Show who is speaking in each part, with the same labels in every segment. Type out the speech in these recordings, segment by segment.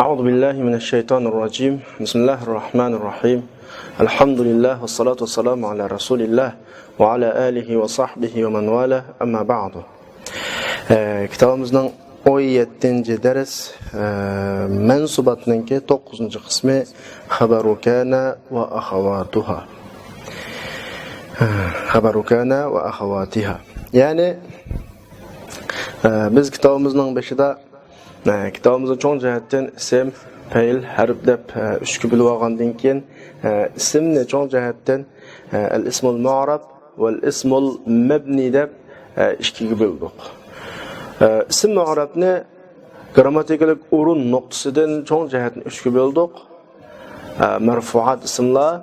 Speaker 1: أعوذ بالله من الشيطان الرجيم بسم الله الرحمن الرحيم الحمد لله والصلاة والسلام على رسول الله وعلى آله وصحبه ومن والاه أما بعد kitabımızın 17. ders mensubatınki 9. kısmı Haberu kana ve ahavatuha. Haberu kana ve ahavatiha. Yani biz kitabımızın başında kitabımızın çoğun cihetten isim, feil, harf dep üçkü bilip algandan keyin isimni çoğun cihetten el-ismul mu'rab vel-ismul mebni dep ikkiga böldik. İsim mu'rabni grammatikalik o'rin nuqtasidan çoğun cihetten üçkü böldik. Marfuat isimlar,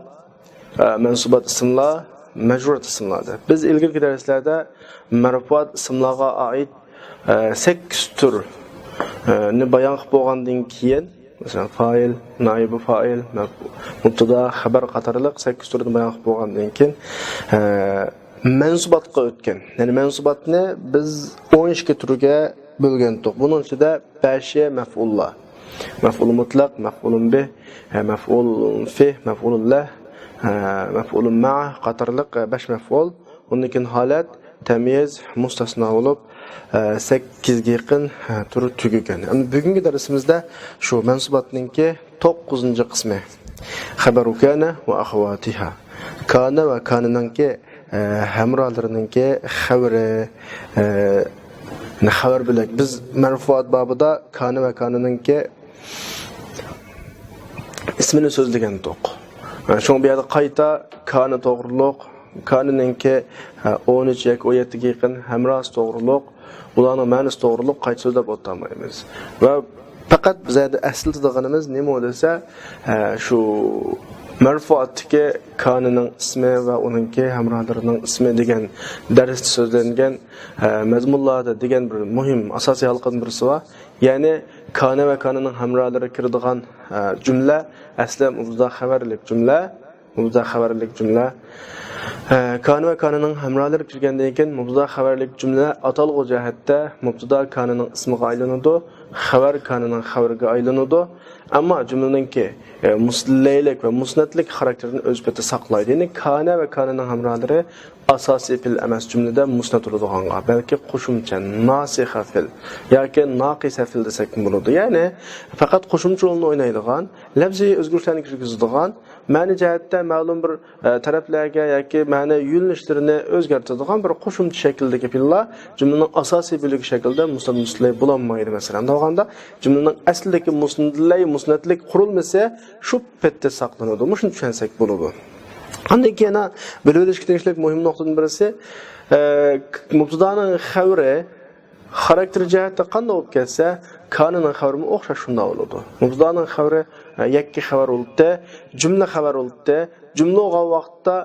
Speaker 1: mensubat isimlar, mecrurat isimlar. Biz ilgili derslerde marfuat isimlarga ait 8 tür ne bayan qilib bo'lgandan keyin masalan fa'il, naib fa'il, mubtada, xabar qatorliq 8 turni bayon qilib bo'lgandan keyin mansubatga o'tgan. Ya'ni mansubatni biz 12 turga bo'lgan edik. Buning ichida 5 maf'ullar. Maf'ul mutlaq, maf'ulun bih, maf'ulun fih, maf'ulun lah, maf'ulun ma'a qatorliq 5 maf'ul. Undan keyin holat tamyiz mustasno bo'lib 8 ga yaqin turi tugagan. Endi bugungi darsimizda shu mansubatninki 9 qismi. Xabaru kana va akhawatiha. Kana va kananinki hamrolarninki xabari xabar bilak. Biz marfuat babida kana va kananinki ismini so'zlagan to'q. Shu bu yerda qayta kana to'g'riliq, kananinki 13 yoki 17 ga yaqin hamroz to'g'riliq ularning ma'nosi to'g'riliq qayta so'zlab o'tmaymiz. Va faqat bizda asl deganimiz nima desa, shu marfuatdagi kanining ismi va uningki hamrohlarining ismi degan darsda so'zlangan mazmunlarda degan bir muhim asosiy halqadan birisi bor. Ya'ni kana va kanining hamrohlari kiradigan jumla asli mubtada xabarlik jumla, mubtada xabarlik jumla. Kana va kananing hamrohlari kirgandan keyin mubtada xabarlik jumla atalg'u jihatda mubtada kananing ismiga aylanadi, xabar kananing xabariga aylanadi. Ammo jumlaningki muslaylik va musnatlik xarakterini o'z betida saqlaydi. Ya'ni kana va kananing hamrohlari asosiy fil emas jumlada musnat bo'ladiganga, balki qo'shimcha nasixa fil yoki naqisa fil desak bo'ladi. Ya'ni faqat qo'shimcha rolni o'ynaydigan, lafziy o'zgarishlarni kirgizadigan, ma'ni jihatda ma'lum bir taraflarga yoki ma'ni yo'nalishlarini o'zgartiradigan bir qo'shimcha shakldagi fillar jumlaning asosiy bo'ligi shaklda musnat muslay bo'lolmaydi. Masalan, davomda jumlaning aslidagi musnatlik qurilmasi shu petda saqlanadi. Shuni tushunsak bo'ladi. Qanday ki yana bilib ketishlik muhim nuqtadan birisi mubtadaning xabari xarakter jihatda qanday bo'lib ketsa, kananing xabarimi o'xshash shunday bo'ladi. Mubtadaning xabari yakki xabar bo'libdi, jumla xabar bo'libdi, jumla bo'lgan vaqtda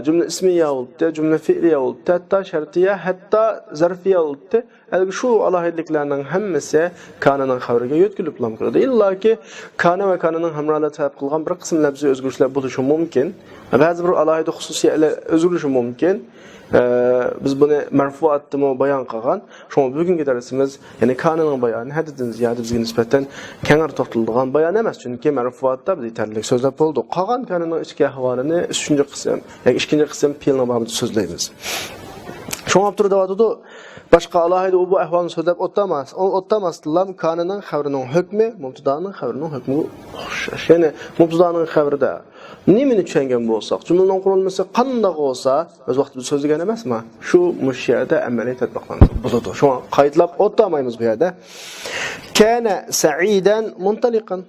Speaker 1: jumla ismiya bo'libdi, jumla fe'liya bo'libdi, hatto shartiya, hatto zarfiya bo'libdi. Algi shu alohidliklarning hammasi kananing xabariga yo'tkilib kiradi. Illaki kana va kananing hamrohlari sabab qilgan bir qism lafziy o'zgarishlar bo'lishi mumkin. Ba'zi bir alohida xususiyatlar o'zgarishi mumkin. Biz buni marfuatda bayon qilgan. Shunga bugungi darsimiz, ya'ni kananing bayoni haddan ziyada bizga nisbatan kengar to'xtaladigan bayon emas, chunki marfuatda biz yetarli so'zlab bo'ldik. Qolgan kananing ichki ahvolini 3-qism yoki 2-qism fe'lning babida so'zlaymiz. Shunga turadi başqa alohida bu ahvolni so'zlab o'tmasdan kananing xabarining hukmi mubtadaning xabarining hukmi o'xshash. Ya'ni mubtadaning xabarida nimani tushungan bo'lsak, jumlaning qurilmasi qanday bo'lsa, o'z vaqtida so'zlagan emasmi? Shu mushiyada amaliy tatbiqlanadi. Bo'ladi. Shunga qaytlab o'tmaymiz bu yerda. Kana sa'idan muntaliqan.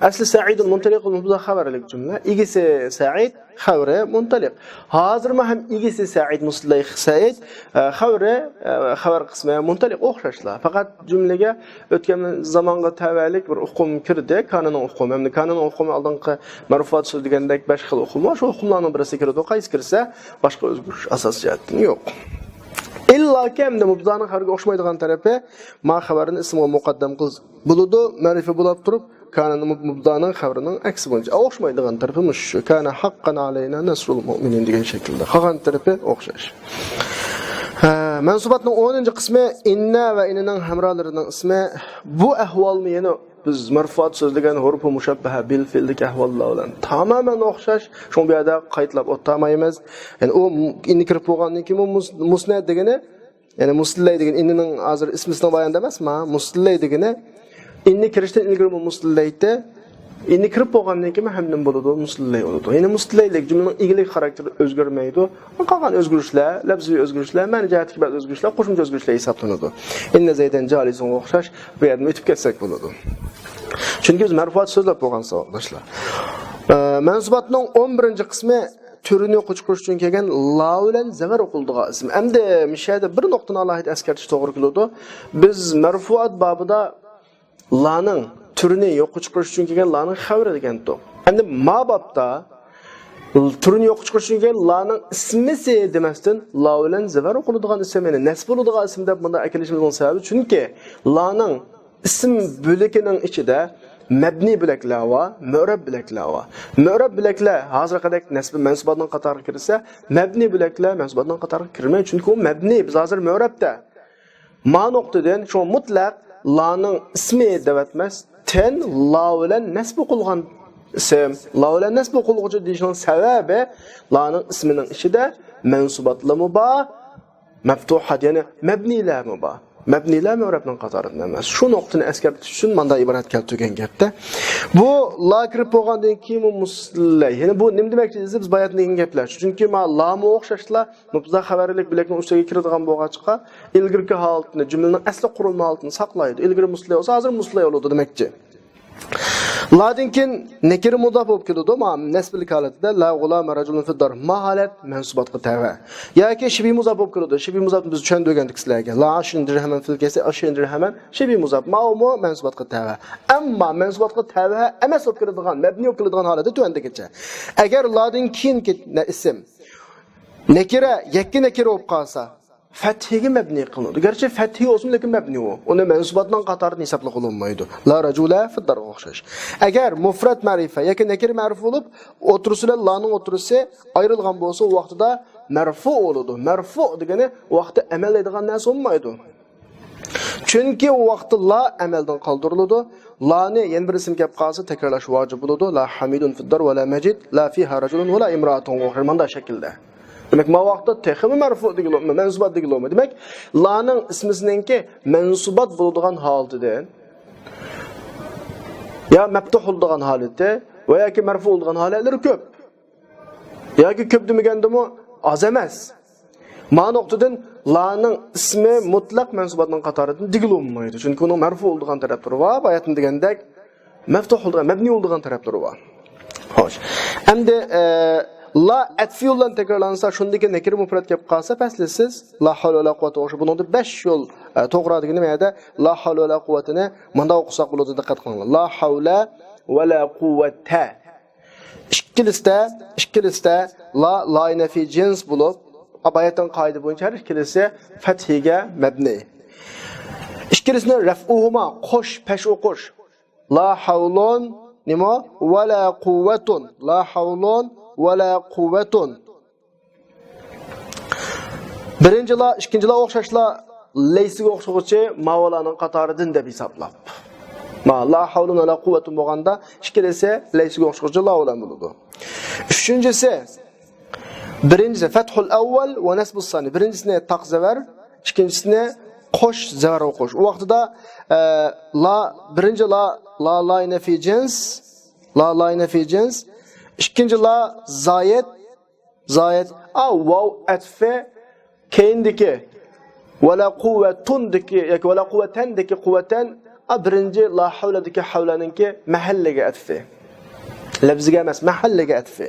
Speaker 1: Asli sa'idun muntaliq mubtada xabarlik jumla. Igisi sa'id, xabari muntaliq. Hozir ham igisi sa'id muslay sa'id, xabari xabar qismi muntaliq o'xshashlar. Faqat jumlaga o'tgan zamonga tavallik bir hukm kirdi, kananing hukmi. Endi kananing hukmi oldingi marfuat so'zlagandek 5 xil hukm bor. Shu hukmlarning birisi kirdi. Qaysi kirsa, boshqa o'zgarish asosiyati yo'q. İlla ki hem de mubtadaning xabariga o'xshamaydigan tarafi ma xabarini ismga muqaddam qilib bo'ladi, ma'rifa bo'lib turib, kananing mubtadaning xabarining aksi bo'yicha o'xshamaydigan tarafi shu. Kana haqqan alayna nasrul mu'minin degan shaklda. Qolgan tarafi o'xshash. Mansubatning 10-qismi inna va inning hamrolarining ismi. Bu ahvolni yana biz marfuat so'zlagan hurfu mushabbaha bil fe'ldagi ahvollar bilan tamamen o'xshash. Shu bu yerda qaytlab o'tmaymiz. Ya'ni u inni kirib bo'lgandan keyin musnad degani, ya'ni muslay degan inning hozir ismisini bayonda emasmi? Muslay degani inni kirishdan ilgari muslayda inni kirib bo'lgandan keyin hamdan bo'ladi, muslay bo'ladi. Ya'ni muslaylik jumlaning egilik xarakteri o'zgarmaydi. Qolgan o'zgarishlar, lafziy o'zgarishlar, ma'ni jihatga ba'zi o'zgarishlar, qo'shimcha o'zgarishlar hisoblanadi. Inna zaydan jalisun o'xshash bu yerda o'tib ketsak bo'ladi. Chunki biz marfuat so'zlab bo'lgan savoldoshlar. Mansubatning 11-qismi türünü qo'shqirish uchun kelgan la bilan zavar o'qildigan ism. Endi mishada bir nuqtani alohida eskartish to'g'ri keladi. Biz marfuat babida la'ning türünü yo'q chiqarish uchun kelgan la'ning xabari degandik. Endi ma babda türünü yo'q chiqarish uchun kelgan la'ning ismisi demasdan la bilan zavar o'qiladigan ismini nasb bo'ladigan ism deb bunda akilishimizning sababi chunki la'ning ism bo'lakining ichida mabni bilaklar va mu'rab bilaklar va mu'rab bilaklar hozirgidek nasb mansubatning qatoriga kirsa, mabni bilaklar mansubatning qatoriga kirmaydi chunki u mabni biz hozir mu'rabda. Ma nuqtadan shu mutlaq la'ning ismi devatmas, ten la bilan nasb qilgan ism. La bilan nasb qilguchi deyishning sababi la'ning ismining ichida mansubatlar muba, maftuhat ya'ni mabnilar muba. Mabnilar mu'rabning qatorida emas. Shu nuqtani eskartish uchun menda iborat keltirgan gapda. Bu la kirib bo'lgandan keyin muslay. Ya'ni bu nima demakchi desiz biz bayat degan gaplar. Chunki ma la'mi o'xshashlar mubtada xabarlik bilakning ustiga kiradigan bo'lgancha ilgirki holatni, jumlaning asli qurilma holatini saqlaydi. Ilgari muslay bo'lsa, hozir muslay bo'ladi demakchi. Ladan keyin nakir mudaf bo'lib keladi, ma nasblik holatida la g'ulama rajulun fi dar ma holat mansubatga tava. Yoki shibi mudaf bo'lib keladi. Shibi mudaf biz tushundirgandik sizlarga. La ashin dirhaman fil kasa ashin dirhaman shibi mudaf ma u mansubatga tava. Ammo mansubatga tava emas bo'lib keladigan, mabni bo'lib keladigan holatda tuandagicha. Agar ladan keyin ism nakira yakki nakira bo'lib qolsa fathiga mabni qilinadi. Garchi fathi olsun lekin mabni u. Uni mansubatdan qatorida hisobla qilinmaydi. La rajula fi dar o'xshash. Agar mufrad ma'rifa yoki nakir ma'rif bo'lib, o'tirisilar la'ning o'tirisi ayrilgan bo'lsa, u vaqtida marfu bo'ladi. Marfu degani vaqtda amallaydigan narsa bo'lmaydi. Chunki u vaqtda la amaldan qoldiriladi. La'ni yana bir ism kelib qolsa takrorlash vojib bo'ladi. La hamidun fi dar va la majid, la fiha rajulun va la imra'atun o'xshamanda shaklda. Demek ma vaqtda texmi marfu degilomi, mansubat degilomi. Demek la'ning ismisiningki mansubat bo'ladigan holatidan ya maftuh bo'ladigan holatda va yoki marfu bo'ladigan holatlari ko'p. Yoki ko'p demagandimi oz emas. Ma nuqtadan la'ning ismi mutlaq mansubatning qatoridan digilolmaydi. Chunki uning marfu bo'ladigan taraflari va bayatni degandek maftuh bo'ladigan, mabni bo'ladigan taraflari bor. Xo'sh. Endi la atfi bilan takrorlansa, shundaki nakir mufrad kelib qolsa, pastli siz la havla va la quvvata o'sha buni 5 yo'l to'g'ri degani mayda la havla va la quvvatini menda o'qisak bo'ladi, diqqat qiling. La havla va la quvvata. Ikkilisda la nafi jins bo'lib, abayatdan qoida bo'yicha har ikkilisi fathiga mabni. Ikkilisini raf'uhuma qo'sh pesh o'qish. La havlun nima va la quvvatun. La havlun va la quvvatun. Birinchi la, ikkinchi la o'xshashlar laysiga o'xshovchi ma'volarning qatoridan deb hisoblab. Ma la havlun va la quvvatun bo'lganda ikkilisi laysiga o'xshovchi la bilan bo'ladi. Uchinchisi birinchisi fathul avval va nasbus sani. Birinchisini taqzavar, ikkinchisini qo'sh zavar o'qish. U vaqtida birinchi la nafi jins, la nafi jins. İkinci la zayet vav atfe keyindeki vela kuvvetundaki yoki vela kuvvetendeki kuvveten birinci la havladaki havlaninki mahallega atfe. Labziga emas, mahallega atfe.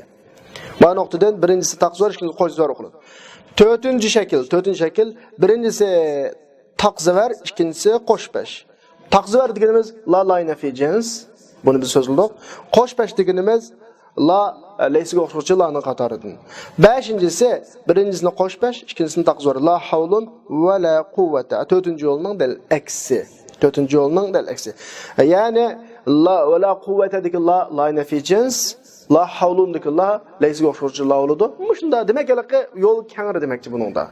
Speaker 1: Bu noktadan birincisi taqzor, ikincisi qo'shzor o'qiladi. To'rtinchi shakl birincisi taqzor, ikincisi qo'shpesh. Taqzor deganimiz la nafi jins, buni biz so'zladik. Qo'shpesh deganimiz la laysiga o'xshovchi la'ning qatoridan. Beshinchisi birinchisini qo'shpesh, ikkinchisini taqzor. La havlun va la quvvata. To'rtinchi yo'lning dal aksi. Ya'ni la va la quvvata deki la nafi jins, la havlun deki la laysiga o'xshovchi la bo'ladi. Shunda demak yo'l kengri demakchi buningda.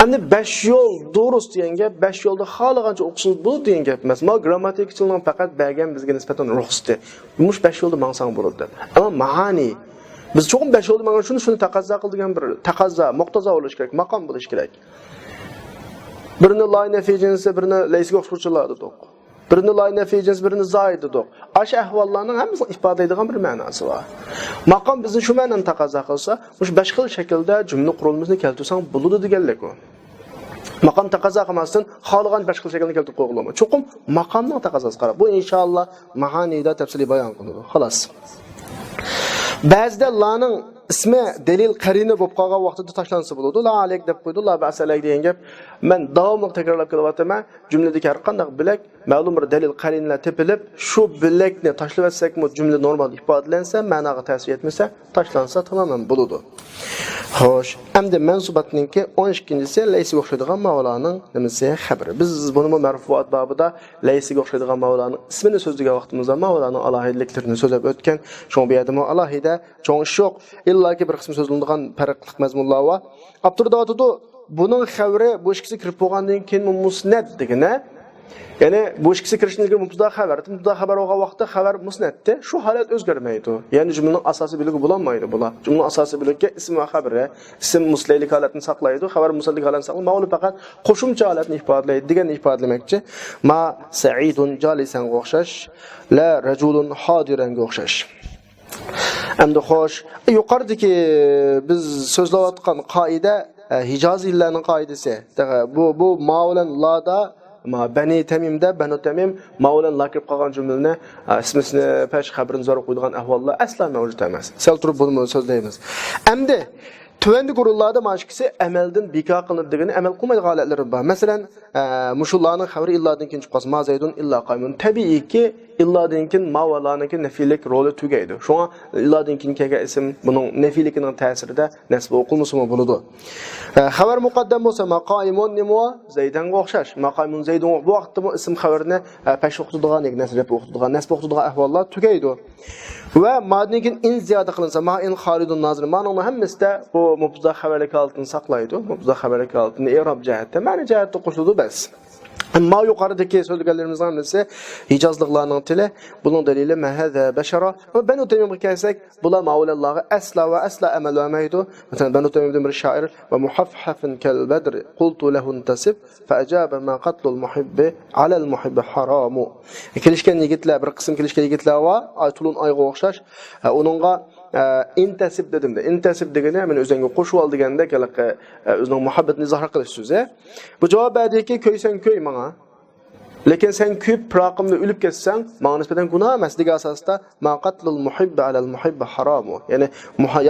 Speaker 1: Endi 5 yol durust degan gap 5 yolda xalagancha o'qishimiz bo'ladi degan gap emas. Ma grammatikchining faqat bergan bizga nisbatan ruxsati. Mush 5 yolda mangsang bo'ladi deb. Ammo ma'ani biz cho'qim 5 yolda mana shuni taqozo qildigan bir taqozo, muqtazo bo'lish kerak, maqom bo'lish kerak. Birini line efficiency, birini laysiga o'xshatuvchilar dedik. Birini line efficiency, birini zaid dedik. Ash ahvollarning hammasini ifodalaydigan bir ma'nosi bor. Maqom bizni shu ma'noni taqozo qilsa, mush 5 xil shaklda jumla qurilmasini keltirsang bo'ladi deganlik u. Maqom taqozo qilmasdan xohlagan 5 xil shaklni keltirib qo'yiladi. Cho'qim maqomning taqozosi qarab. Bu inshaalloh ma'anida tafsiliy bayon qilinadi. Xolos. Ba'zida laning ismi delil qarina bo'lib qolgan vaqtida tashlansa bo'ladi. La alayk deb qo'ydi, la ba'salayk degan gap. Men davomli takrorlab kelyapman. Jumladagi har qanday bilak ma'lum bir dalil qarinalar tepilib, shu bilakni tashlabetsakmi jumla normal ifodalansa, ma'noga ta'sir etmasa, tashlansa tamamen bo'ladi. Xo'sh, endi mansubatninki 12-si laysiga o'xshaydigan mavlaning nimasi xabari. Biz buni marfuat babida laysiga o'xshaydigan mavlaning ismini so'zlagan vaqtimizda mavlaning alohidliklarini so'zlab o'tgan. Shu bu yerda alohida cho'ng ish yo'q. Illaki bir qismi so'zlanadigan farqli mazmunlar bor. Abturdodida buning xabari bu ikkisi kirib bo'lgandan keyin musnad degani. Ya'ni bu ikkisi kirishniga mubtada xabar olgan vaqtda xabar musnadda shu holat o'zgarmaydi. Ya'ni jumlaning asosiy biligi bo'lmaydi bular. Jumlaning asosiy biligi ism va xabari, ism muslaylik holatini saqlaydi, xabar muslaylik holatini saqlaydi. Ma'lum faqat qo'shimcha holatni ifodalaydi degan ifodalamoqchi. Ma sa'idun jalisan o'xshash, la rajulun hodiranga o'xshash. Endi xo'sh, yuqoridagi biz so'zlayotgan qoida Hijoziylarning qoidasi. Bu ma'ulan lada Bani Tamimda Banu Tamim ma'ulan lakib qolgan jumlalarni ismisini pesh xabarini zo'r qo'ydigan ahvollar asla mavjud emas. Sal turib buni so'zlaymiz. Endi Tüvendi gurullarda maşkisi emelden bika qılınır degeni emel qılmaydı galetleri var. Mesela muşullarının xabri illadın kin çıqası ma zaydun illa qaymun. Tabii ki illadın kin mavalarının kin nefilik rolü tügeydi. Şuna illadın kin kege isim bunun nefilikinin tesirde nesbi okulmusu mu buludu. Xabar muqaddam olsa ma qaymun nimuwa zaydan o'xshash. Ma qaymun zaydun bu vaqtda bu isim xabarini peş oqtudigan nesrep oqtudigan nesbi oqtudigan ahvollar tügeydi. Ve madenikin in ziyade kılınsa ma in halidun nazir ma'nonun hammasi bu mubtada xabarlik altını saqlaydi. Mubtada xabarlik altını i'rob jihatda, ma'ni jihatda qo'shiladi bas. Ammo yuqoridagi so'zlaganlarimizdan birisi Hijozliklarning tili, buning dalili ma hada bashara. Va Banu Tamimga kelsak, bular ma'ulallarga asla va asla amal qilmaydi. Masalan, Banu Tamimdan bir shoir va muhaffafun kal badr qultu lahu intasib fa ajaba ma qatlul muhibbi ala al muhibbi haramu. Kelishgan yigitlar, bir qism kelishgan yigitlar va aytulun oyga o'xshash, uningga intasib dedim de. Intasib degani men o'zingga qo'shib ol deganda kalaqa o'zining muhabbatini izhor qilish so'zi. Bu javob berdiki, ko'ysan ko'y menga. Lekin sen kuyib proqimni o'lib ketsang, menga nisbatan gunoh emas degan asosda ma qatlul muhibbi alal muhibbi harom. Ya'ni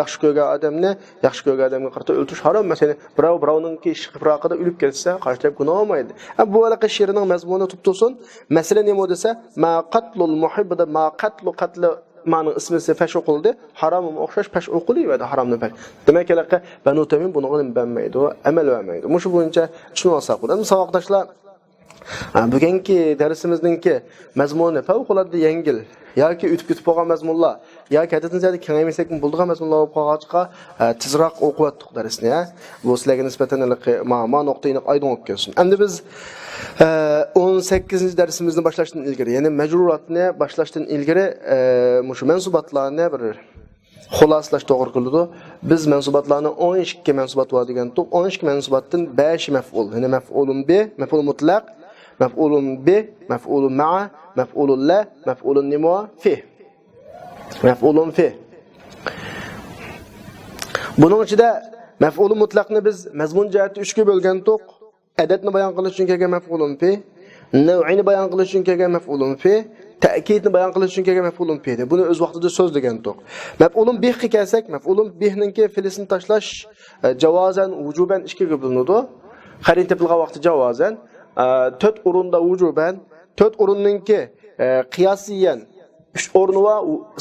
Speaker 1: yaxshi ko'rgan odamni yaxshi ko'rgan odamga qarata o'ltirish harom emas. Ya'ni birovningki proqida o'lib ketsa, qarshilab gunoh olmaydi. Bu alaqa she'rining mazmuni tutulsin. Masala nima desa, ma qatlul muhibbida ma qatlu ma'nı ismisi peş oqildi, haramı o'xshash peş o'qilaydi haromni peş. Demak, alaqa Banu Tamim buni bilmaydi, amal qilmaydi. Mushu bo'yicha tushunib olsak bo'ladi. Saboqdoshlar, bugungi darsimizningki mazmuni favqulodda yengil yoki o'tib ketib qolgan mazmunlar yoki haddan ziyod kengaymasak bo'lgan mazmunlar bo'lib qolg'achqa tezroq o'qiyotdik darsni. Bu sizlarga nisbatan ma nuqtayni aydın olib kelsin. Endi biz 18. dersimizni başlashdan ilgari, ya'ni majruratni başlashdan ilgari mushu mansubatlarni bir xulaslash to'g'ri keldi. Biz mansubatlarni 12 mansubat bor degan to'p 12 mansubatdan 5 maf'ul, ya'ni maf'ulun bi, maf'ul mutlaq, maf'ulun bi, maf'ulun ma'a, maf'ulun la, maf'ulun nimuwa fi. Maf'ulun fi. Bunun ichida maf'ulun mutlaqni biz mazmun jihatda 3 ga bo'lgan to'q. Adadni bayon qilish uchun kelgan maf'ulun fi, naw'ini bayon qilish uchun kelgan maf'ulun fi, ta'kidni bayon qilish uchun kelgan maf'ulun fi. Buni o'z vaqtida so'zlagan to'q. Maf'ulun bih kelsak, maf'ulun bihninki filisini tashlash javozan, vujuban ishga bo'linadi. Qarin tepilgan vaqtda javozan, 4 o'rinda vujuban, 4 o'rinninki qiyosiyan 3 o'rni va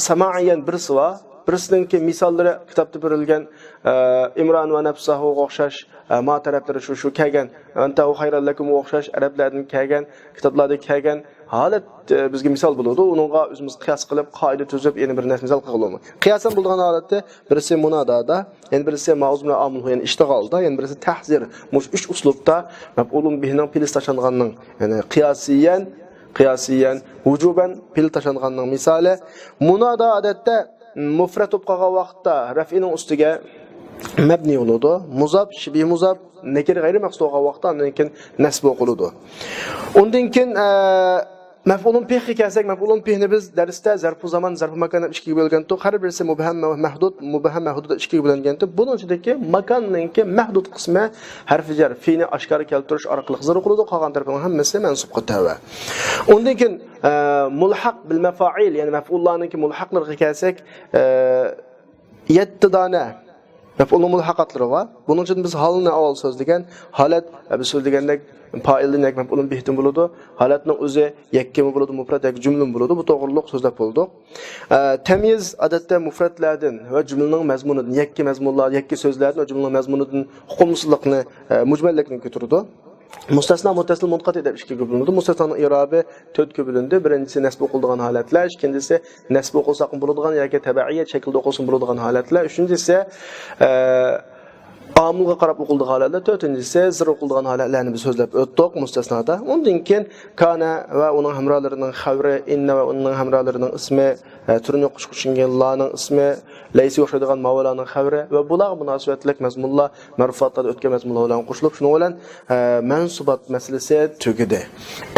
Speaker 1: sama'iyan birisi va birisininki misollari kitobda berilgan Imron va Nafsahu o'xshash ma taraflari shu kelgan, anta xayral lakum o'xshash arablardan kelgan, kitoblarda kelgan holat bizga misol bo'ladi. Uningga o'zimiz qiyos qilib, qoida tuzib, yana bir narsa misol qilamiz. Qiyosan bo'lgan holatda birisi munodada, yana birisi ma'uz bilan amil, ya'ni ishtig'olda, yana birisi tahzir. Mush 3 uslubda maf'ulun bihining pili tashlanganning, ya'ni qiyosiyan, vujuban pil tashlanganning misoli. Munoda odatda mufrad bo'lib qolgan vaqtda raf'ining ustiga mabni bo'ladi. Muzab, shibih muzab, nakir g'ayri maqsud bo'lgan vaqtda lekin nasb o'qiladi. Undan keyin maf'ulun bihi kelsak, maf'ulun bihni biz darsda zarfu zaman, zarfu makan deb ikkiga bo'lgandik. Har birisi mubham va mahdud, mubham mahdud ikkiga bo'lingandik. Buning ichidagi makonninki mahdud qismi harfi jar, fi'ni oshkor keltirish orqali zir qiladi, qolgan tarafning hammasi mansubga tava. Undan keyin mulhaq bil mafa'il, ya'ni maf'ullarningki mulhaqlarga kelsak, 7 dona maf'ulun mulhaqatlari var. Bunun için biz halını avval sözlegen, halat biz sözlegendek failin yak maf'ulun bihtin buludu. Halatning o'zi yakka mi buludu, mufrad yak jumlun buludu. Bu to'g'riliq so'zlab bo'ldi. Tamyiz odatda mufradlardan va jumlaning mazmunidan, yakka mazmunlar, yakka so'zlardan va jumlaning mazmunidan huquqsizlikni, mujmallikni ko'tardi. Mustasno muttasil munqati deb ikkiga bo'linadi. Mustasnoning i'robi 4 ga bo'lindi. Birinchisi nasb o'qiladigan holatlar, ikkinchisi nasb o'qilsa ham bo'ladigan yoki tabiiyat shaklda o'qilsa bo'ladigan holatlar, uchinchisi amilga qarab o'qiladigan holatlar, to'rtinchisi zir o'qiladigan holatlarni biz so'zlab o'tdik mustasnoda. Undan keyin kana va uning hamrohlarining xavri, inna va uning hamrohlarining ismi, turini qo'shilgan laning ismi, laysi o'xshaydigan mavlaning xavri va bular munosabatlik mazmunlar marfuatlarda o'tgan mazmunlar bilan qo'shilib, shuning bilan mansubat masalasi tugadi.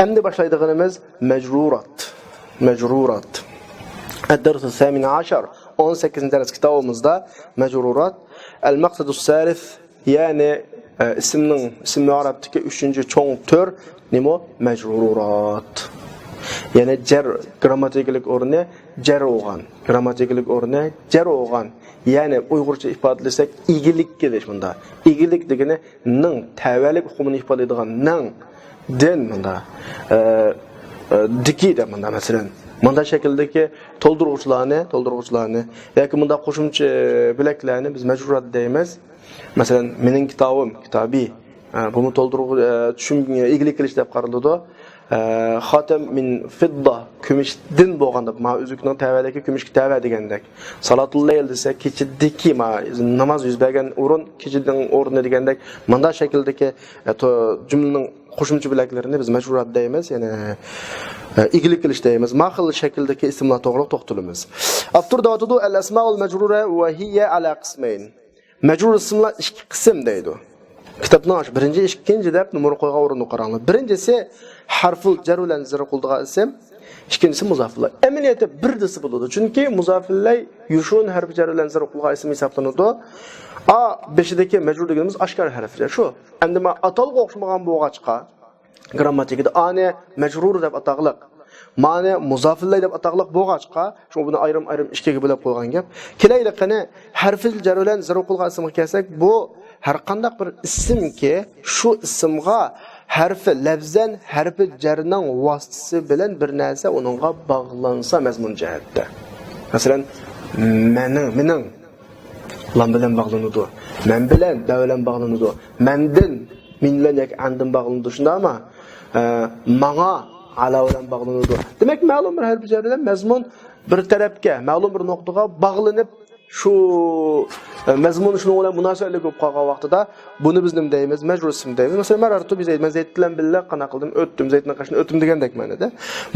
Speaker 1: Endi boshlaydiganimiz majrurat. الدرس الثامن عشر 18 ders kitabımızda majrurat. El-maqsad as-salif, yani ismning arabdagi 3-chi cho'ng tür nima? Majrurat. Yani jar grammatikalik o'rni jar bo'lgan. Grammatikalik o'rni jar bo'lgan. Yani Uyg'urcha ifodalasak igilik kelish bunda. Igilik degani ning tavallik hukmini ifodalaydigan ning din bunda. Diki de bunda masalan. Manda şekildeki to'ldiruvchilarni yoki bunda qo'shimcha bilaklarni biz majrurat deymiz. Masalan, mening kitobi buni to'ldiruv igilik qilish deb qaraladi. Xotam min fidda, kumushdan bo'lganda, ma uzukning tavalligi kumushga tava degandek. Salatul layl desa kechidagi namoz yuz bergan o'rin, kechining o'rni degandek. Manda shakldagi jumlaning qo'shimcha bilaklarini biz majrurat deymiz, ya'ni igilik qilish deymiz. Ma xil shakldagi ismlar to'g'ri to'xtalamiz. Aftur davatudu al-asmaul majrura va hiya ala qismayn. Majrur ismlar ikki qism deydi. Kitobning birinchi, ikkinchi deb numar qo'ygan o'rinni qaranglar. Birinchisi harful jar bilan zir qildigan ism, ikkinchisi muzofillar. Amaliyotda birdisi bo'ladi. Chunki muzofillar yushun harfi jar bilan zir qilgan ism hisoblanadi. A beshidagi majrur deganimiz oshkor harflar shu. Endi men atalg'a o'xshamagan bo'lg'achqa grammatikada ani majrur deb ataqliq, ma'ni muzofillar deb ataqliq bo'lg'achqa, shu buni ayrim ikkiga bo'lib qo'ygan gap. Kelayliqini harfil jar bilan zir qilgan ismga kelsak, bu har qanday bir ismki shu ismga harfi lafzan harfi jarning vositasi bilan bir narsa uningga bog'lansa mazmun jihatda. Masalan, mening lam bilan bog'lanadi. Men bilan da bilan bog'lanadi. Mendin min bilan yoki andin bog'lanadi. Shundaymi? Manga ala bilan bog'lanadi. Demak, ma'lum bir harfi jar bilan mazmun bir tarafga, ma'lum bir nuqtaga bog'lanib şu mazmun shunga bilan munosabatli bo'lib qolgan vaqtida buni biz nima deymiz? Majrur ism deymiz. Masalan, marartu bi zayd, men zayd bilan billa qana qildim, o'tdim, zayddan qashni o'tdim degandek ma'noda.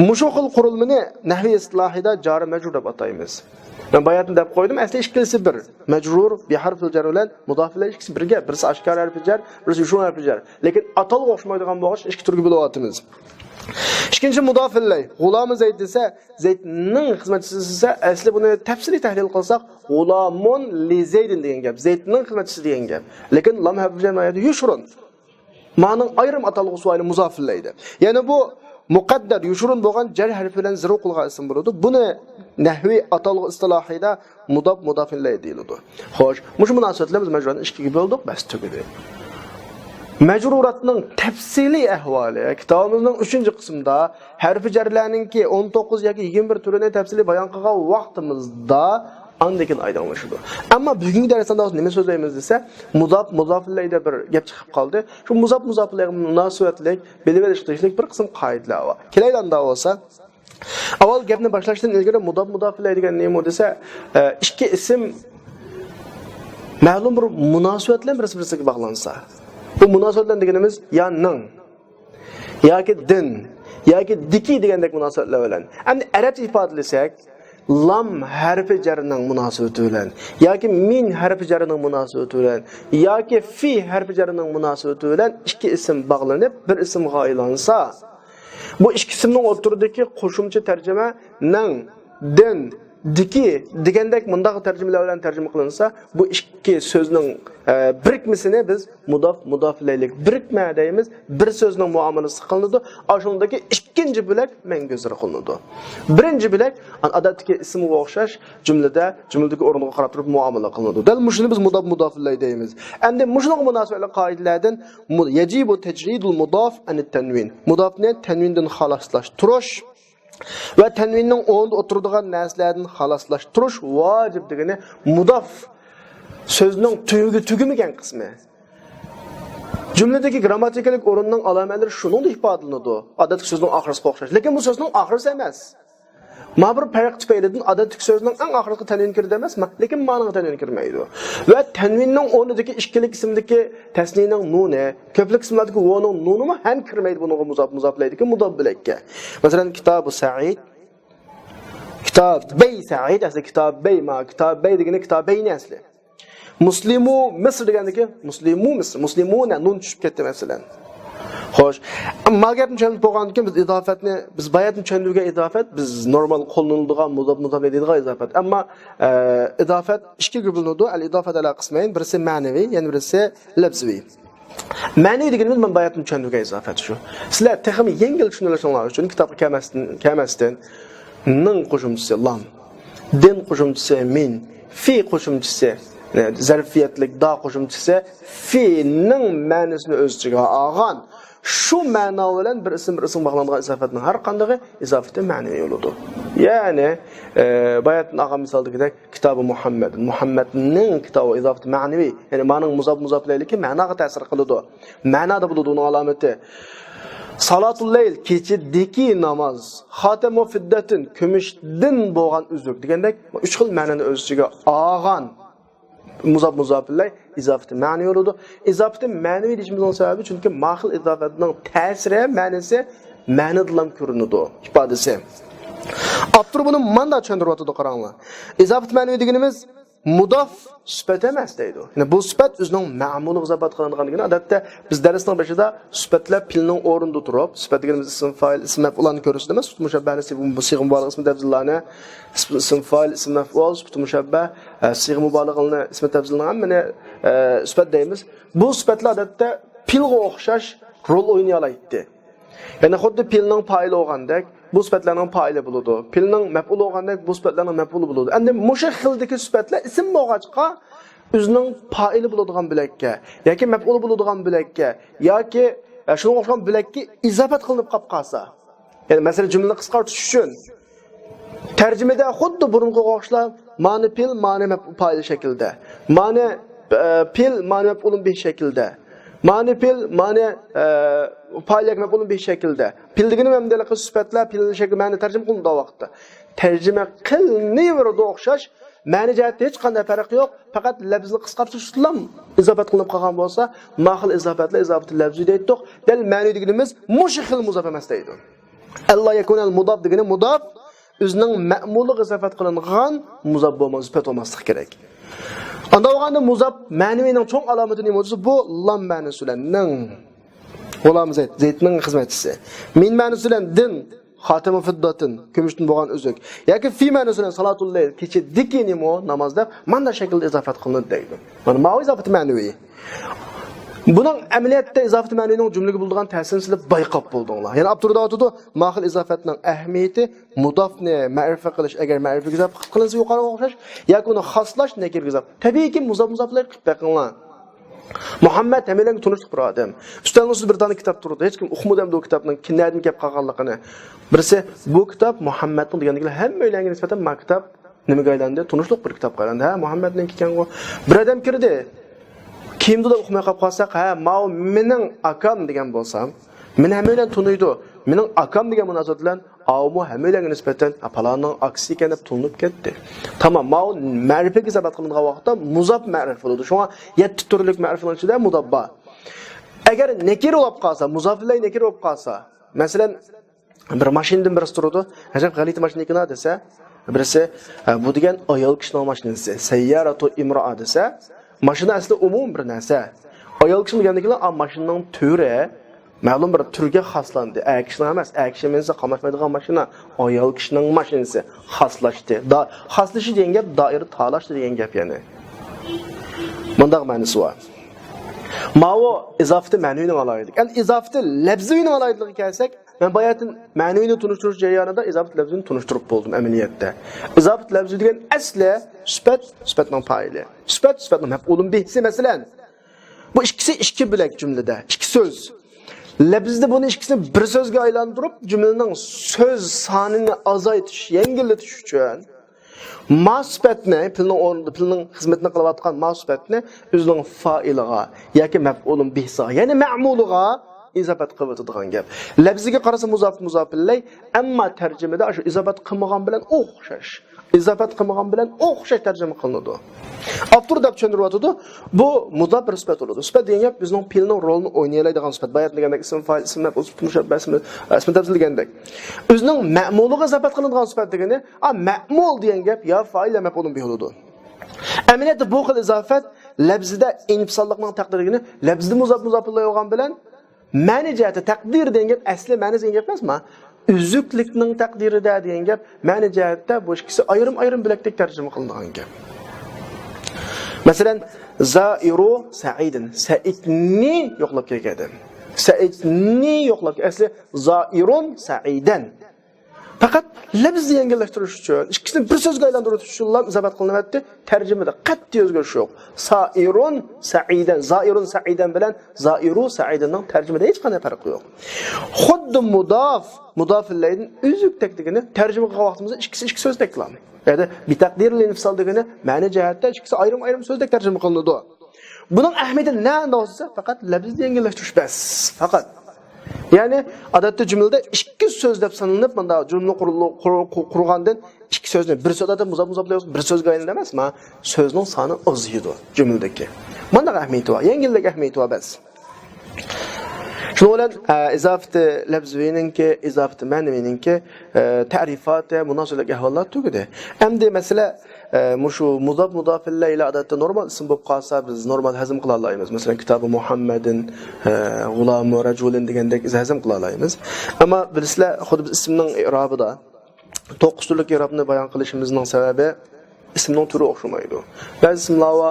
Speaker 1: Mushu xil qurilmani nahviy islohida jari majrur deb ataymiz. Men bayatni deb qo'ydim, asli ikkisi bir. Majrur bi harfil jar bilan mudofilar ikkisi birga, birisi oshkor harfi jar, birisi yushun harfi jar. Lekin atalg'a o'xshamaydigan bo'lg'ach ikki turga bo'layotimiz. İkinci mudafillay. G'ulami Zayd desa, Zaydning xizmatchisi desa, asli buni tafsiliy tahlil qilsak, g'ulamun li Zaydin degan gap. Zaydning xizmatchisi degan gap. Lekin lam harfi jamoyati yushrun. Ma'ning ayrim atalg'usi ayli muzofillaydi. Ya'ni bu muqaddar yushrun bo'lgan jar harfi bilan zir qilgan ism bo'ladi. Buni nahviy atalg'u istilohida mudafillay deyiladi. Xo'sh, mush munosabatlar biz majruratni ikkiga bo'ldik, bas tugadi. Majruratning tafsiliy ahvoli kitobimizning 3-qismida harfi jarlarningki 19 yoki 21 turini tafsiliy bayon qilgan vaqtimizda Andakin aydınlaşıdı. Ama bugünkü dersinde nima so'zlaymiz desa, mudaf ilayda bir gap chiqib qoldi. Shu mudaf ilayga munosabatlik, belib berishlik bir qism qoidalar bor. Kelaydanda bo'lsa, avval gapni boshlashdan ilgari mudaf ilayga degan nima desa, ikki ism ma'lum bir munosabatlar bir-biriga bog'lansa. Bu munosabatlar deganimiz ya ning yoki din yoki diki degandek munosabatlar bilan. Endi arabcha ifodalasak, lam harfi jarning munosabati bilan yoki min harfi jarning munosabati bilan yoki fi harfi jarning munosabati bilan ikki ism bog'lanib bir ismga aylansa, bu ikki ismning o'rtasidagi qo'shimcha tarjima ning, din, diki degandek mundaq tarjimalar bilan tarjima qilinsa, bu ikki so'zning birikmasini biz mudaf ilaylik birikma deymiz. Bir so'zning muomalasi qilinadi. Ashundagi ikkinchi bo'lak manguzra qilinadi. Birinchi bo'lak odatdagi ismga o'xshash jumladagi o'rniga qarab turib muomala qilinadi. Dal mushuni biz mudaf ilay deymiz. Endi mushunga munosabatli qoidalardan yajibu tajridul mudaf an at-tanwin. Mudafni tanvindan xaloslashtirish va tanvinning o'rnida o'tiradigan narsalardan xaloslashtirish vojib degani mudaf so'zning tugamagan qismi. Jumladagi grammatikalik o'rinning alomatlari shuningda ifodalanadi. Odatdagi so'zning oxirisiga o'xshash, lekin bu so'zning oxirisi emas. Ma'bir farq tufaylidan odatdagi so'zning eng oxirgi tanvin kirdi emas, lekin ma'noga tanvin kirmaydi. Va tanvinning o'rnidagi ikkilik ismdagi tasniyaning nuni, ko'plik ismlardagi voning nuni ham kirmaydi bunga muzoflaydigan mudaf bilakka. Masalan, kitob Sa'id, kitob Bay Sa'id, asli kitob Bay degani kitob Bayni asli. Muslimu Misr degandagi muslimuna nun tushib ketdi masalan. Xo'sh, ammo gapni tushunib bo'lgandan keyin biz bayatni tushundirgan idofat biz normal qo'llaniladigan mudaf deydigan idofat. Ammo idofat ikkiga bo'linadi. Al-idofat ala qismayn, birisi ma'naviy, yana birisi lafziy. Ma'naviy deganimiz men bayatni tushundirgan idofat shu. Sizlar texmi yengil tushunishinglar uchun kitobga kelmasdan ning qo'shimchisi lam, din qo'shimchisi min, fi qo'shimchisi zarfiyatlik da qo'shimchisi fi'ning ma'nosini o'z ichiga olgan. Shu ma'no bilan bir ism bog'langan izofatning har qanday izofati ma'naviy bo'ladi. Ya'ni bayatning ag'am misaldagidek kitobi Muhammadning kitobi izofati ma'naviy, ya'ni ma'noning muzoflayligi ma'noga ta'sir qiladi. Ma'noda bo'ladi uning alomati. Salatul layl kechidagi namoz, xotamu fiddatin kumushdan bo'lgan uzuk degandek 3 xil ma'noni o'z ichiga olgan. Muzaf ilay izofati ma'naviy bo'ladi. Izofati ma'naviy deyishimizning sababi chunki mahil izofatning ta'siri ma'nosi ma'nodan ko'rinadi ifodasi. Avtor buni manda tushuntirib o'tadi qaranglar. Izofat ma'naviy deganimiz mudaf sifat emas deydi. Ya'ni bu sifat o'zining ma'muli izobat qilinganligini odatda biz darsning boshida sifatlar pilning o'rnida turib, sifat deganimiz ism fa'il, ism maf'ulni ko'rsatamiz. Sifat mushabbahni sig'im muboligh ism tafzillarni, ism fa'il, ism maf'ul, sifat mushabbah, sig'im mubolig'ni ism tafzilni hammani sifat deymiz. Bu sifatlar odatda pilga o'xshash rol o'ynay oladi. Ya'ni xuddi pilning fa'ili bo'lgandek bu sifatlarning fa'ili bo'ladi. Pilning maf'ul bo'lgandek bu sifatlarning maf'uli bo'ladi. Endi musha xildagi sifatlar ism bo'lg'achqa o'zining fa'ili bo'ladigan bilakka yoki maf'uli bo'ladigan bilakka yoki shunga o'xshagan bilakka izofat qilinib qolib qolsa. Ya'ni masalan jumlani qisqartirish uchun tarjimada xuddi burunga o'xshab ma'ni pil, ma'ni maf'ul fa'ili shaklda. Ma'ni pil, ma'ni maf'ulun bir shaklda. Ma'ni pil, ma'ni fa'iliyat maf'ulun bir shaklda. Pil degani mamdalik sifatlar pil shakli ma'ni tarjima qilinadi vaqtda. Tarjima qilinaveradi o'xshash, ma'ni jihatda hech qanday farq yo'q, faqat lafzni qisqartirish bilan izofat qilinib qolgan bo'lsa, mahil izofatlar izofatul lafzi deydik. Dal ma'ni deganimiz mushxil mudaf emas deydi. Allah yakunal mudaf degani mudaf o'zining ma'muli izofat qilingan mudaf bo'lmas, sifat bo'lmasligi kerak. Anda o'g'anda muzaf ma'navining cho'ng alomati nima bo'lsa, bu lam ma'nosi bilan ning g'ulam zaytning xizmatchisi. Min ma'nosi bilan din, xotamu fiddatin kumushdan bo'lgan uzuk. yoki fi ma'nosi bilan salatul layl kechidagi nima namozda mana shaklda izofat qilinadi deydi. Mana ma'u izofat ma'naviy. Buning amaliyotda izofat ma'naviyning jumlaga bo'lgan ta'sirini sizlar bayqab bo'ldinglar. Ya'ni Abdurda aytdi, mahil izofatning ahamiyati mudofni ma'rifa qilish, agar ma'rifa izof qilinsa yuqoriga o'xshash, yoki uni xoslash nakir izof. Tabiiyki muzoflar qilib baqinglar. Muhammad hamilang tunishlik bir odam. Ustidan bir dona kitob turdi. Hech kim o'qimadim bu kitobning kimlardan kelib qolganligini. Birisi bu kitob Muhammadning deganligini hamma o'ylangan nisbatan maktab Nimaga aylandi? Tunishliq bir kitobga aylandi. Ha, Muhammadning ekan-ku. Bir odam kirdi. Kimdi deb o'qimay qolib qolsak, ha, mao mening akam degan bo'lsam, meni hammalar tunuydi. Mening akam degan munosabat bilan avmu hammalarga nisbatan palonning aksi ekan deb tunib ketdi. Tamam, mao ma'rifaga zabat qilingan vaqtda muzab ma'rif bo'ladi. Shunga 7 turlik ma'rifaning ichida mudabba. Agar nakir bo'lib qolsa, muzafilay nakir bo'lib qolsa, masalan, bir mashinadan birisi turadi, ajab g'alati mashina ekan desa, birisi bu degan ayol kishining mashinasi, sayyaratu imro'a desa, mashina asli umum bir narsa. Ayol kishi degandagilar mashinaning turi ma'lum bir turga xoslandi. Kishining emas, kishi mensa qamashmaydigan mashina, ayol kishining mashinasi xoslashdi. Xoslashi degan gap doir talashdi degan gap yani. Bundaq ma'nosi bor. Mao izofati ma'naviyni alaylik. Endi izofati lafziyni alayligiga kelsak, men bayatın ma'naviyni tunishtirish jarayonida izofat lafzini tunishtirib bo'ldim amaliyotda. Izofat lafzi degan asli sifatning fa'ili. Sifatning maf'ulun bihsi masalan. Bu ikkisi ikki bilak jumlada, ikki so'z. Lafzda buni ikkisini bir so'zga aylantirib, jumlaning so'z sonini azaytish, yengillatish uchun masbatni, pilning xizmatini qilayotgan masbatni o'zining fa'iliga yoki maf'ulun bihsa, ya'ni ma'muliga izofat qilib gap. Lafziga qarasa muzaf illay, ammo tarjimada shu izofat qilmagan bilan o'xshash. İzafat qilmagan bilan o'xshash tarjima qilinadi. Avtor deb tushuntiryapti. Bu mudaf bir sifat bo'ladi. Sifat degan gap bizning fe'lning rolini o'ynaydigan sifat. Bayat degandek ism fa'il, ism maf'ul, mushabbah ism tafsil degandek. O'zining ma'muliga izofat qilinadigan sifat degani, ma'mul degan gap ya fa'il ya maf'ulun bihi bo'ladi. Amaliyotda bu xil izofat lafzida infisonlikning taqdirligini lafzida muzaf olgan bilan ma'ni jihati taqdir degan gap asli ma'ni degan gap emasmi? Üzüklikning taqdirida degan gap ma'ni jihatda bu ikkisi ayrim bilakdek tarjima qilingan gap. Masalan, zairu sa'idin, sa'idni yo'qlab kelgan. Sa'idni yo'qlab asli zairun sa'idan. Faqat lafzni yengillashtirish uchun ikkisini bir so'zga aylantirish uchun izobat qilinadi. Tarjimada qat'iy o'zgarish yo'q. Sairun sa'idan, zairun sa'idan bilan zairu sa'idanning tarjimada hech qanday farqi yo'q. Xuddi mudaf ilayning o'zuk takligini tarjima qilgan vaqtimizda ikkisi ikki so'zdek qilamiz. Ya'ni bi taqdirli infisal degani ma'ni jihatda ikkisi ayrim so'zdek tarjima qilinadi. Buning ahamiyati nima bo'lsa, faqat lafzni yengillashtirish bas. Faqat yani odatda jumlada ikki so'z deb sanalib, bunda jumla qurgandan ikki so'zni bir so'zda muzab bir so'zga aylanadi emasmi? So'zning soni oziydi jumladagi. Bunda ahamiyati bor, yengillik ahamiyati bor bas. Shuning bilan izofat lafzininki, izofat ma'navininki ta'rifati, munosabat ahvollar tugadi. Endi masala mushu mudaf ila odatda normal ism bo'lib qolsa, biz normal hazm qila olamiz. Masalan, kitobi Muhammadin, g'ulamu rajulin degandek hazm qila olamiz. Ammo bilasizlar, xuddi biz ismning i'robida 9 turlik i'robni bayon qilishimizning sababi ismning turi o'xshamaydi. Ba'zi ismlar va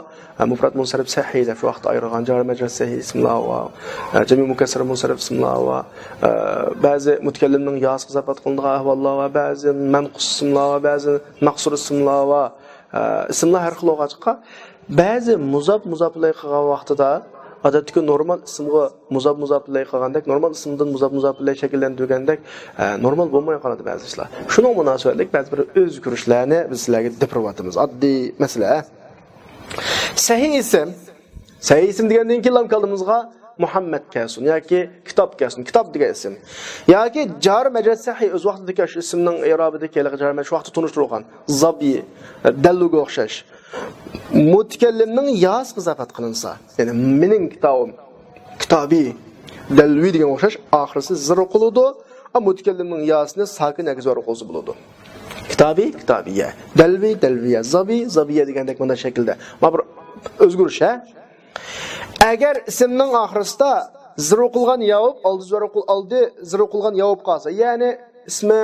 Speaker 1: mufrad munsarif sahih deb shu vaqtda ayirgan jar majaz sahih ismlar va jami mukassar munsarif ismlar va ba'zi mutakallimning yos izobat qilingan ahvollar va ba'zi manqus ismlar va ba'zi maqsur ismlar va ismlar har xil o'g'achqa ba'zi muzab ilayhi qilgan vaqtida odatdagi normal ismga muzab ilayhi qilgandek, normal ismdan muzab ilayhi shakllantirgandek normal bo'lmay qoladi ba'zi ishlar. Shuning munosabatlik ba'zi bir o'zgarishlarni biz sizlarga depryapmiz. Oddiy masala. Sahih ism degandan keyin lam qaldimizga Muhammad kelsin yoki kitob kelsin. Kitob degan ism. Yoki jar majaz sahih o'z vaqtida shu ismning i'robida kelgan jar majaz vaqtda tunishtirilgan. Zabi, dalluga o'xshash. Mutakallimning yos izobat qilinsa, ya'ni mening kitobim, kitobi, dalvi degan o'xshash oxirisi zir o'qiladi, ammo mutakallimning yosini sakin agzor o'qilsa bo'ladi. Kitobiya, dalviya, zabiya degandek bunday shaklda. Mana bir o'zgarish, ha? Agar ismning oxirisida zir o'qilgan yavob, oldi zir o'qilgan yavob qolsa, ya'ni ismi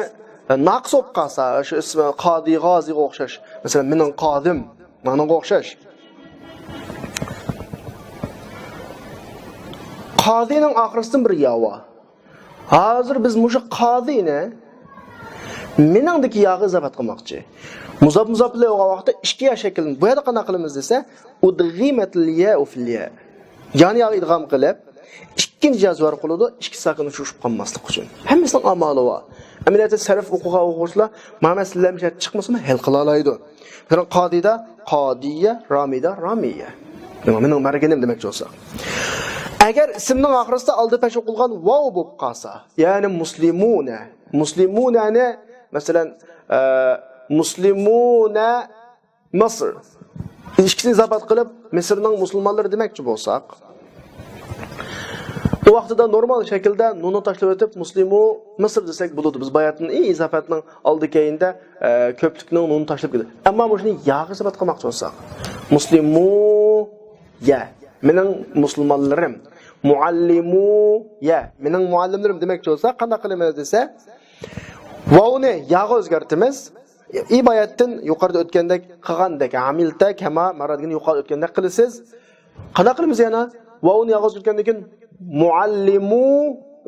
Speaker 1: naqs bo'lib qolsa, shu ismi qodi, g'oziga o'xshash. Masalan, mening qodim ma'noga o'xshash. Qodining oxirisidan bir yavo. Hozir biz mushu qodini meningdagi yog'i izobat qilmoqchi. Muzab bilan o'g'an vaqtda ikki ya shaklini bu yerda qana qilamiz desa, udghimatul ya fil ya. Yani yog'i idg'am qilib, ikkinchi joz var qiladi, ikki sakın uçuşup qolmaslik uchun. Hammasining amali bor. Amaliyotda sarf o'qigan o'quvchilar mana sizlar mishat chiqmasmi hal qila oladi. Masalan, qodida, qodiya, ramida, ramiya. Mening marganim demoqchi bo'lsak. Agar ismning oxirisida oldi pesh o'qilgan vav bo'lib qolsa, ya'ni muslimunani masalan muslimuna Misr ikkisini izobat qilib Misrning musulmonlari demoqchi bo'lsak, bu vaqtida normal shaklda nuni tashlab o'tib muslimu Misr desak bo'ladi. Biz bayatning izofatning oldi keyinda ko'plikning nuni tashlab ketdi. Ammo shuni yog'i izobat qilmoqchi bo'lsak, muslimu ya mening musulmonlarim, muallimu ya mening muallimlarim demoqchi bo'lsak, qanday qilamiz desa, vavni yog'i o'zgartimiz. İbayatdan yuqorida o'tgandek qilgandek amilta kama maradgini yuqorida o'tgandek qilasiz. Qanday qilamiz yana? Vavni yog'i o'tgandan keyin muallimu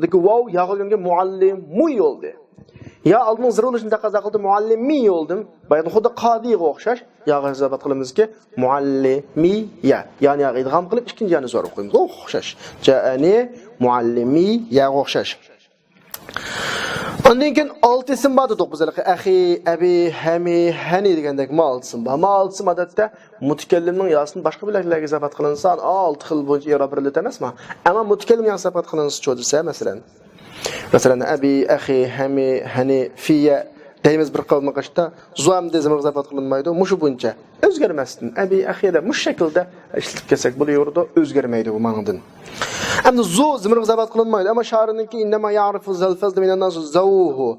Speaker 1: deki vav yog'i o'tgandan muallimu bo'ldi. Ya oldin zirulishni taqozo qildi muallimi bo'ldim. Bayatdan xuddi qodiga o'xshash yog'i izobat qilamizki muallimiya. Ya'ni yog'i idg'am qilib ikkinchi yana zo'r qo'yamiz. O'xshash. Ja'ani muallimi ya o'xshash. Ondan keyin 6 ism bor dedik bizlar. Axi, abi, hami, hani degandek 6 ism bor. 6 ism odatda mutakallimning yosini boshqa bilaklarga izobat qilinsa 6 xil bo'yicha i'rob beriladi emasmi? Ammo mutakallim izobat qilinsa cho'disa masalan abi, axi, hami, hani, fiya deymiz bir qavmga qashda zuam dezim izobat qilinmaydi. Mushu bo'yicha o'zgarmasdan abi, axida mush shaklda ishlatib kelsak bo'laverdi, o'zgarmaydi bu ma'nodan. Endi zu zimir izobat qilinmaydi, ammo sha'rininki innama ya'rifu zalfaz minan nas zawuhu.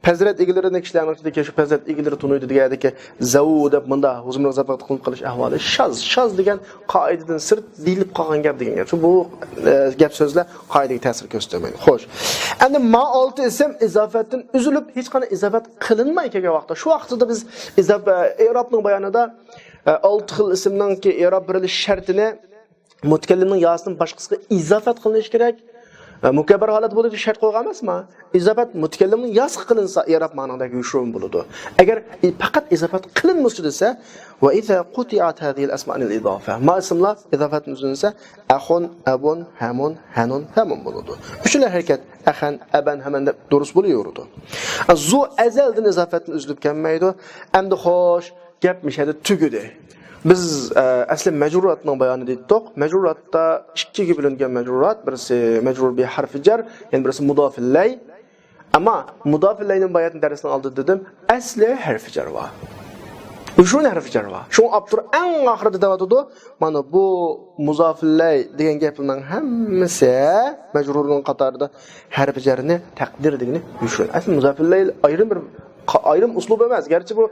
Speaker 1: Fazilat egilarining kishilarning ichidagi shu fazilat egilari tunuydi degandiki zawu deb bunda zimir izobat qilish ahvoli shaz degan qoidadan sirt deyilib qolgan gap degan gap. Bu gap so'zlar qoidaga ta'sir ko'rsatmaydi. Xo'sh. Endi ma 6 ism izofatdan uzilib hech qanday izofat qilinmay kelgan vaqtda, shu vaqtda biz i'robning bayonida 6 xil ismningki i'rob berilish shartini mutakallimning yosining boshqasiga izofat qilinish kerak. Mukabbar holat bo'ladi shart qo'ygan emasmi? Izofat mutakallimning yosi qilinsa i'rob ma'nodagi yushrun bo'ladi. Agar faqat izofat qilinmasa desa va iza quti'at hadhihi al-asma' al-idafa. Ma ismlar izofat uzunsa axun, abun, hamun, hanun, hamun bo'ladi. Uchala harakat axan, aban, haman deb durus bo'laveradi. Zu azaldan izofatni uzilib kelmaydi. Endi xo'sh, gap mishada tugudi. Biz asli majruratning bayonini etdik. Majruratda ikkiga bo'lingan majrurat, birisi majrur bi harfi jar, ya'ni birisi mudaf ilay. Ammo mudaf ilayning bayonini darsdan oldin dedim, asli harfi jar bor. Ushun harfi jar bor. Shu abtur eng oxirida davatudi. Mana bu mudaf ilay degan gapning hammasi majrurning qatorida harfi jarni taqdir degani ushun. Asli mudaf ilay ayrim uslub emas. Garchi bu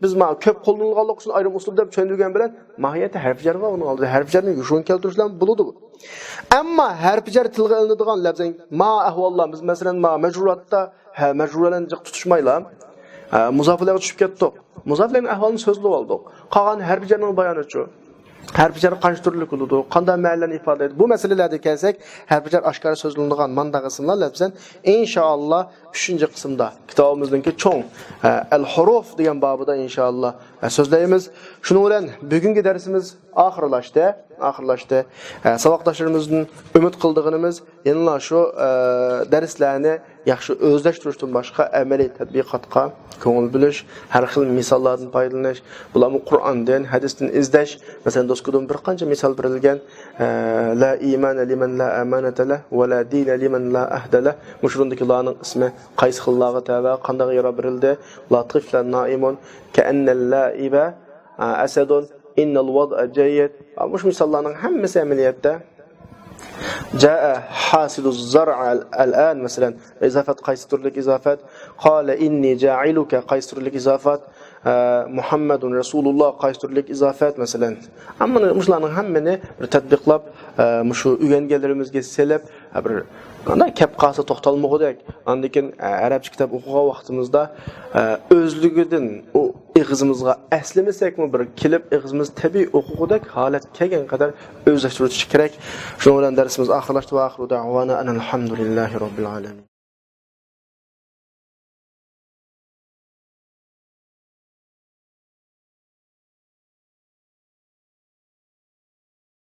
Speaker 1: biz ko'p qo'llanilganlik uchun ayrim uslub deb tushuntirgan bilan mohiyati harf jar va uning oldida harf jarni yushun keltirishlar bo'ladi bu. Ammo harf jar tilga ilinadigan lafzing ma ahvollar biz masalan majruratda majruralarni jiq tutishmaylar. Muzoflarga tushib ketdik. Muzoflarning ahvolini so'zlab oldik. Qolgan harf jarning bayonichi harf jar qancha turli bo'ladi, qanday ma'nolarni ifodalaydi. Bu masalalarga kelsak, harf jar oshkora so'zlanadigan mandagi ismlar lafzan inshaalloh 3-qismda kitobimizningki cho'ng al-huruf degan babida inshaalloh so'zlaymiz. Shuning bilan bugungi darsimiz oxirlashdi. Saboqdoshlarimizdan umid qildig'imiz yana shu darslarni yaxshi o'zlashtirishdan boshqa amaliy tatbiqotga ko'ngil bo'lish, har xil misollardan foydalanish, bularni Qur'ondan, hadisdan izlash. Masalan, do'stkudan bir qancha misol berilgan la imana liman la amanata la va la dina liman la ahda la. Mushurundagilarning ismi qaysi xillarga tava, qanday yara berildi? Latiflar naimun ka'annal la'iba asadun innal wad'a jayyid. Mush misollarning hammasi amaliyotda جاء حاصد الزرع الآن مثلا إضافة قيصر لك إضافة قال إني جاعلك قيصر لك إضافة محمد رسول الله قيصر لك إضافات مثلا أما مش لأن همنا تطبيقلاب مش öğrengelerimiz selep bir qanday kep qasa to'xtalmoqdak. Andikin arabcha kitob o'qigan vaqtimizda o'zligidan u ig'izimizga aslamasak-mi bir kelib ig'izimiz tabiiy o'qiqudek holat kelgan qadar o'zlashtirish kerak. Shuning bilan darsimiz oxirlashdi va oxiru da'vona alhamdulillahi robbil alamin.